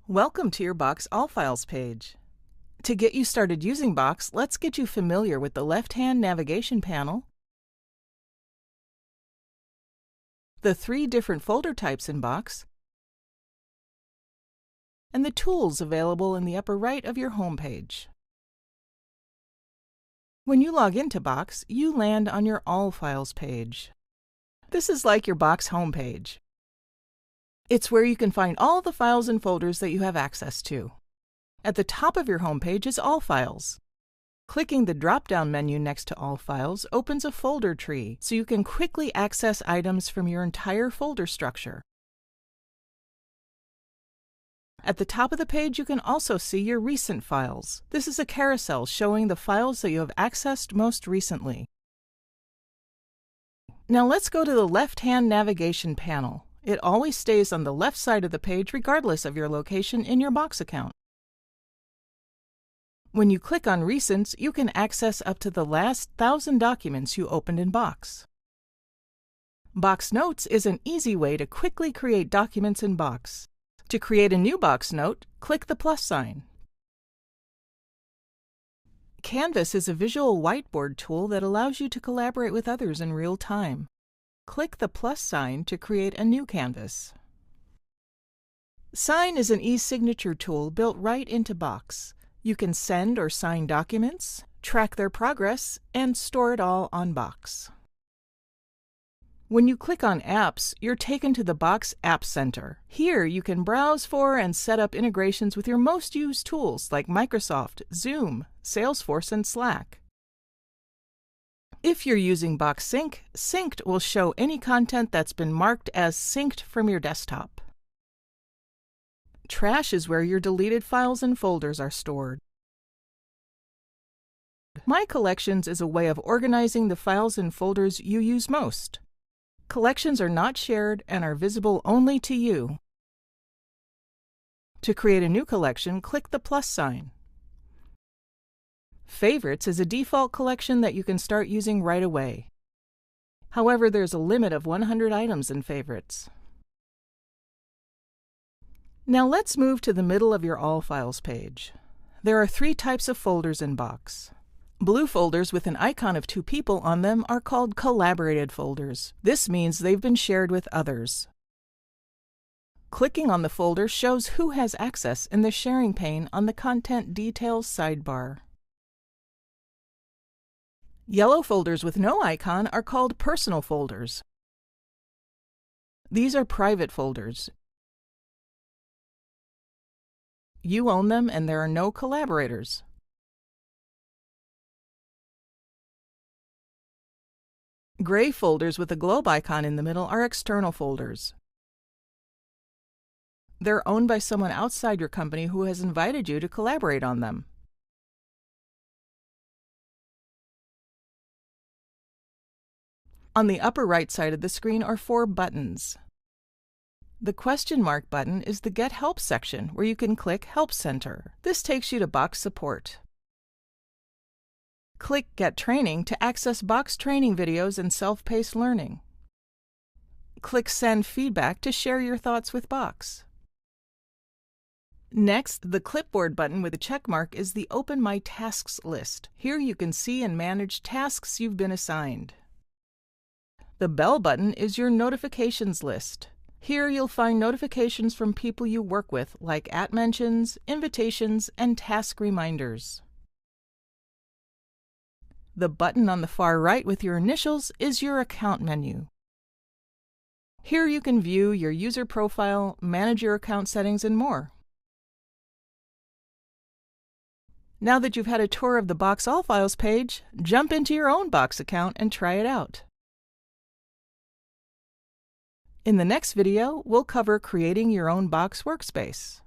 Welcome to your Box All Files page. To get you started using Box, let's get you familiar with the left-hand navigation panel, the 3 different folder types in Box, and the tools available in the upper right of your home page. When you log into Box, you land on your All Files page. This is like your Box home page. It's where you can find all the files and folders that you have access to. At the top of your home page is All Files. Clicking the drop-down menu next to All Files opens a folder tree, so you can quickly access items from your entire folder structure. At the top of the page, you can also see your recent files. This is a carousel showing the files that you have accessed most recently. Now let's go to the left-hand navigation panel. It always stays on the left side of the page regardless of your location in your Box account. When you click on Recents, you can access up to the last 1,000 documents you opened in Box. Box Notes is an easy way to quickly create documents in Box. To create a new Box note, click the plus sign. Canvas is a visual whiteboard tool that allows you to collaborate with others in real time. Click the plus sign to create a new canvas. Sign is an e-signature tool built right into Box. You can send or sign documents, track their progress, and store it all on Box. When you click on Apps, you're taken to the Box App Center. Here you can browse for and set up integrations with your most used tools like Microsoft, Zoom, Salesforce, and Slack. If you're using Box Sync, Synced will show any content that's been marked as synced from your desktop. Trash is where your deleted files and folders are stored. My Collections is a way of organizing the files and folders you use most. Collections are not shared and are visible only to you. To create a new collection, click the plus sign. Favorites is a default collection that you can start using right away. However, there's a limit of 100 items in Favorites. Now let's move to the middle of your All Files page. There are 3 types of folders in Box. Blue folders with an icon of 2 people on them are called collaborated folders. This means they've been shared with others. Clicking on the folder shows who has access in the sharing pane on the Content Details sidebar. Yellow folders with no icon are called personal folders. These are private folders. You own them and there are no collaborators. Gray folders with a globe icon in the middle are external folders. They're owned by someone outside your company who has invited you to collaborate on them. On the upper right side of the screen are 4 buttons. The question mark button is the Get Help section, where you can click Help Center. This takes you to Box Support. Click Get Training to access Box training videos and self-paced learning. Click Send Feedback to share your thoughts with Box. Next, the clipboard button with a check mark is the Open My Tasks list. Here you can see and manage tasks you've been assigned. The bell button is your notifications list. Here you'll find notifications from people you work with, like @mentions, invitations, and task reminders. The button on the far right with your initials is your account menu. Here you can view your user profile, manage your account settings, and more. Now that you've had a tour of the Box All Files page, jump into your own Box account and try it out. In the next video, we'll cover creating your own Box workspace.